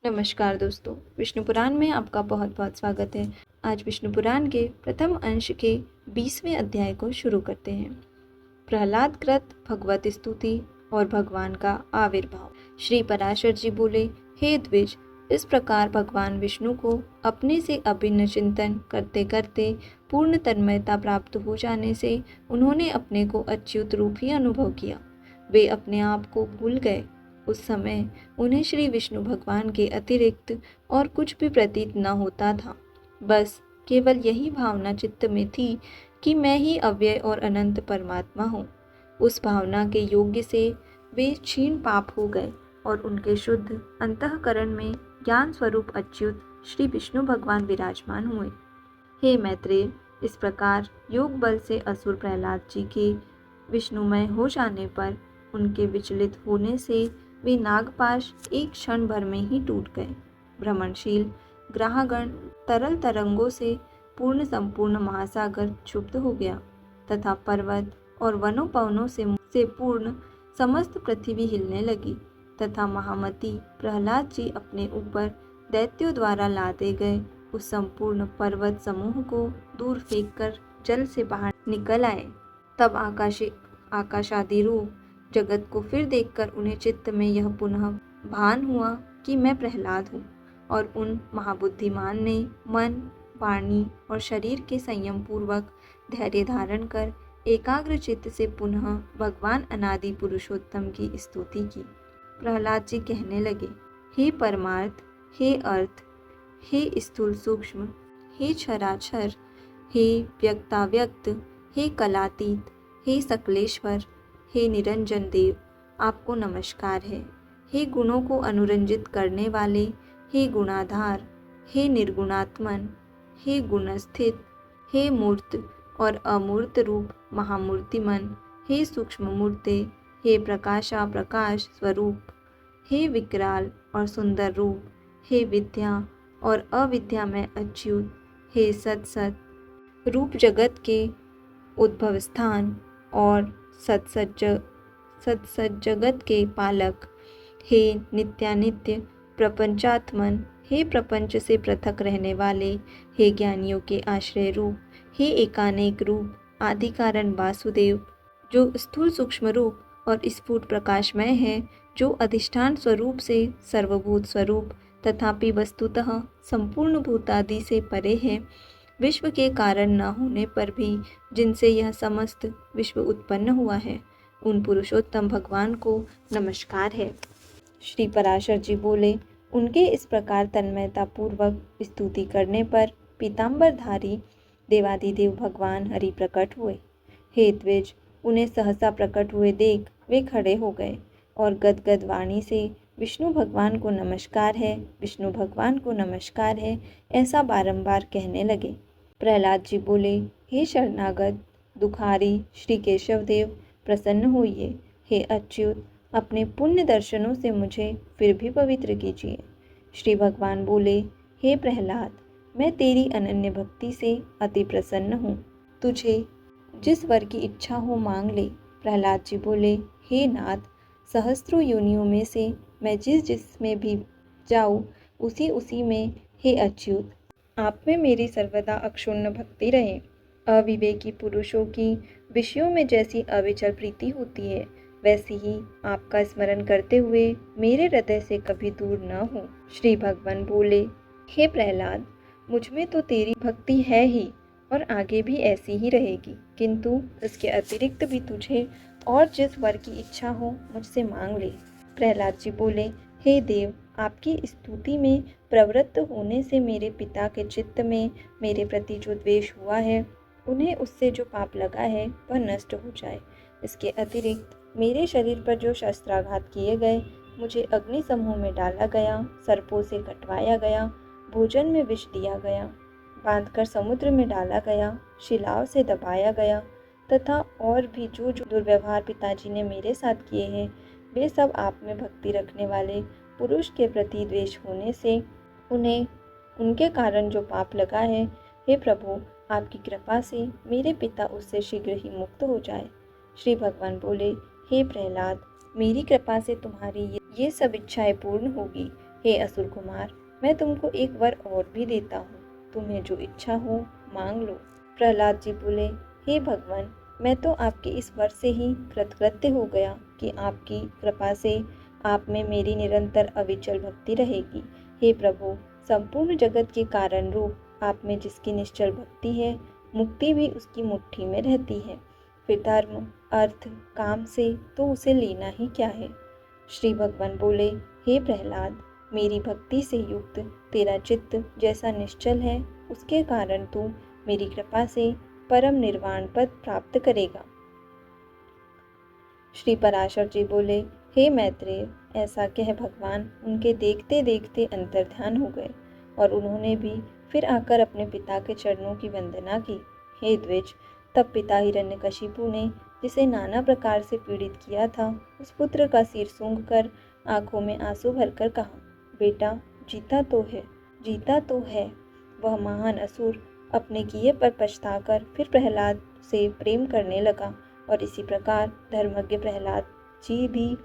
नमस्कार दोस्तों, विष्णु पुराण में आपका बहुत बहुत स्वागत है। आज विष्णु पुराण के प्रथम अंश के 20वें अध्याय को शुरू करते हैं। प्रहलाद कृत भगवत स्तुति और भगवान का आविर्भाव। श्री पराशर जी बोले, हे द्विज, इस प्रकार भगवान विष्णु को अपने से अभिन्न चिंतन करते करते पूर्ण तन्मयता प्राप्त हो जाने से उन्होंने अपने को अच्युत रूप ही अनुभव किया। वे अपने आप को भूल गए। उस समय उन्हें श्री विष्णु भगवान के अतिरिक्त और कुछ भी प्रतीत न होता था। बस केवल यही भावना चित्त में थी कि मैं ही अव्यय और अनंत परमात्मा हूँ। उस भावना के योग्य से वे क्षीण पाप हो गए और उनके शुद्ध अंतःकरण में ज्ञान स्वरूप अच्युत श्री विष्णु भगवान विराजमान हुए। हे मैत्रेय, इस प्रकार योग बल से असुर प्रहलाद जी के विष्णुमय हो जाने पर उनके विचलित होने से वे नागपाश एक क्षण भर में ही टूट गए। भ्रमणशील ग्रहगण तरल तरंगों से पूर्ण संपूर्ण महासागर क्षुब्ध हो गया तथा पर्वत और वनों पवनों से पूर्ण समस्त पृथ्वी हिलने लगी तथा महामती प्रहलाद जी अपने ऊपर दैत्यों द्वारा लादे गए उस संपूर्ण पर्वत समूह को दूर फेंककर जल से बाहर निकल आए। तब आकाशादि रूप जगत को फिर देखकर उन्हें चित्त में यह पुनः भान हुआ कि मैं प्रहलाद हूँ, और उन महाबुद्धिमान ने मन, वाणी और शरीर के संयम पूर्वक धैर्य धारण कर एकाग्र चित्त से पुनः भगवान अनादि पुरुषोत्तम की स्तुति की। प्रहलाद जी कहने लगे, हे परमार्थ, हे अर्थ, हे स्थूल सूक्ष्म, हे क्षराक्षर, हे व्यक्ताव्यक्त, हे कलातीत, हे सकलेश्वर, हे निरंजन देव, आपको नमस्कार है। हे गुणों को अनुरंजित करने वाले, हे गुणाधार, हे निर्गुणात्मन, हे गुणस्थित, हे मूर्त और अमूर्त रूप महामूर्तिमन, हे सूक्ष्म मूर्ते, हे प्रकाशा प्रकाश स्वरूप, हे विकराल और सुंदर रूप, हे विद्या और अविद्या में अच्युत, हे सत सत रूप जगत के उद्भव स्थान और सत्सत जगत के पालक, हे नित्यानित्य प्रपंचात्मन, हे प्रपंच से पृथक रहने वाले, हे ज्ञानियों के आश्रय रूप, हे एकानेक रूप आदि कारण वासुदेव, जो स्थूल सूक्ष्म रूप और स्फुट प्रकाशमय है, जो अधिष्ठान स्वरूप से सर्वभूत स्वरूप तथापि वस्तुतः संपूर्ण भूतादि से परे है, विश्व के कारण न होने पर भी जिनसे यह समस्त विश्व उत्पन्न हुआ है, उन पुरुषोत्तम भगवान को नमस्कार है। श्री पराशर जी बोले, उनके इस प्रकार तन्मयता पूर्वक स्तुति करने पर पीताम्बरधारी देवादिदेव भगवान हरि प्रकट हुए। हे द्विज, उन्हें सहसा प्रकट हुए देख वे खड़े हो गए और गदगद वाणी से विष्णु भगवान को नमस्कार है, विष्णु भगवान को नमस्कार है, ऐसा बारंबार कहने लगे। प्रहलाद जी बोले, हे शरणागत दुखारी श्री केशव देव, प्रसन्न होइए। हे अच्युत, अपने पुण्य दर्शनों से मुझे फिर भी पवित्र कीजिए। श्री भगवान बोले, हे प्रहलाद, मैं तेरी अनन्य भक्ति से अति प्रसन्न हूँ। तुझे जिस वर की इच्छा हो मांग ले। प्रहलाद जी बोले, हे नाथ, सहस्त्रों योनियों में से मैं जिस में भी जाऊँ उसी में हे अच्युत आप में मेरी सर्वदा अक्षुण्ण भक्ति रहे। अविवेकी पुरुषों की विषयों में जैसी अविचल प्रीति होती है, वैसी ही आपका स्मरण करते हुए मेरे हृदय से कभी दूर न हो। श्री भगवान बोले, हे प्रहलाद, मुझ में तो तेरी भक्ति है ही और आगे भी ऐसी ही रहेगी, किंतु इसके अतिरिक्त भी तुझे और जिस वर की इच्छा हो मुझसे मांग ले। प्रहलाद जी बोले, हे देव, आपकी स्तुति में प्रवृत्त होने से मेरे पिता के चित्त में मेरे प्रति जो द्वेष हुआ है, उन्हें उससे जो पाप लगा है वह नष्ट हो जाए। इसके अतिरिक्त मेरे शरीर पर जो शस्त्राघात किए गए, मुझे अग्नि समूह में डाला गया, सर्पों से कटवाया गया, भोजन में विष दिया गया, बांधकर समुद्र में डाला गया, शिलाओं से दबाया गया तथा और भी जो दुर्व्यवहार पिताजी ने मेरे साथ किए हैं, वे सब आप में भक्ति रखने वाले पुरुष के प्रति द्वेष होने से उन्हें उनके कारण जो पाप लगा है, हे प्रभु, आपकी कृपा से मेरे पिता उससे शीघ्र ही मुक्त हो जाए। श्री भगवान बोले, हे प्रहलाद, मेरी कृपा से तुम्हारी ये सब इच्छाएं पूर्ण होगी। हे असुर कुमार, मैं तुमको एक वर और भी देता हूँ, तुम्हें जो इच्छा हो मांग लो। प्रहलाद जी बोले, हे भगवान, मैं तो आपके इस वर से ही कृतकृत्य हो गया कि आपकी कृपा से आप में मेरी निरंतर अविचल भक्ति रहेगी। हे प्रभु, संपूर्ण जगत के कारण रूप आप में जिसकी निश्चल भक्ति है, मुक्ति भी उसकी मुट्ठी में रहती है। फिर धर्म, अर्थ, काम से तो उसे लेना ही क्या है। श्री भगवान बोले, हे प्रहलाद, मेरी भक्ति से युक्त तेरा चित्त जैसा निश्चल है, उसके कारण तू मेरी कृपा से परम निर्वाण पद प्राप्त करेगा। श्री पराशर जी बोले, हे मैत्रेय, ऐसा कह भगवान उनके देखते देखते अंतर्ध्यान हो गए और उन्होंने भी फिर आकर अपने पिता के चरणों की वंदना की। हे द्विज, तब पिता हिरण्यकशिपु ने जिसे नाना प्रकार से पीड़ित किया था, उस पुत्र का सिर सूंघ कर आंखों में आंसू भरकर कहा, बेटा, जीता तो है, जीता तो है। वह महान असुर अपने किए पर पछताकर फिर प्रहलाद से प्रेम करने लगा और इसी प्रकार धर्मज्ञ प्रहलाद जी भी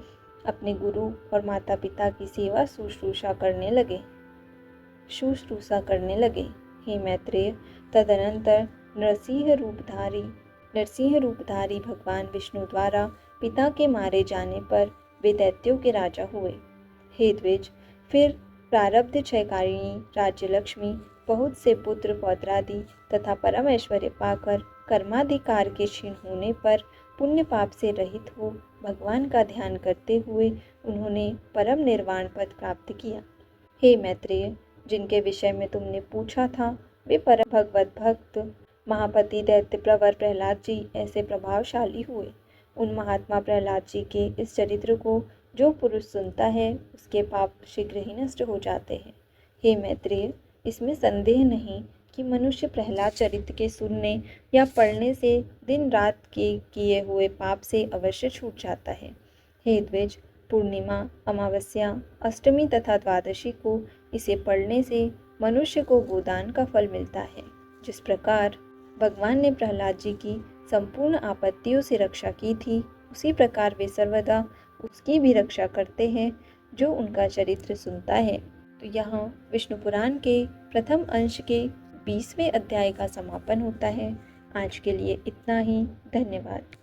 अपने गुरु और माता पिता की सेवा शुश्रूषा करने लगे। हे मैत्रेय, तदनंतर नरसिंह रूपधारी भगवान विष्णु द्वारा पिता के मारे जाने पर वे दैत्यों के राजा हुए। हे द्विज, फिर प्रारब्ध क्षयकारिणी राज्य लक्ष्मी बहुत से पुत्र पौत्रादि तथा परम ऐश्वर्य पाकर कर्माधिकार के क्षीण होने पर पुण्य पाप से रहित हो भगवान का ध्यान करते हुए उन्होंने परम निर्वाण पद प्राप्त किया। हे मैत्रेय, जिनके विषय में तुमने पूछा था, वे परम भगवत भक्त महापति दैत्य प्रवर प्रहलाद जी ऐसे प्रभावशाली हुए। उन महात्मा प्रहलाद जी के इस चरित्र को जो पुरुष सुनता है, उसके पाप शीघ्र ही नष्ट हो जाते हैं। हे मैत्रेय, इसमें संदेह नहीं कि मनुष्य प्रहलाद चरित्र के सुनने या पढ़ने से दिन रात के किए हुए पाप से अवश्य छूट जाता है। हे द्विज, पूर्णिमा, अमावस्या, अष्टमी तथा द्वादशी को इसे पढ़ने से मनुष्य को गोदान का फल मिलता है। जिस प्रकार भगवान ने प्रहलाद जी की संपूर्ण आपत्तियों से रक्षा की थी, उसी प्रकार वे सर्वदा उसकी भी रक्षा करते हैं जो उनका चरित्र सुनता है। तो यहाँ विष्णु पुराण के प्रथम अंश के 20वें अध्याय का समापन होता है। आज के लिए इतना ही। धन्यवाद।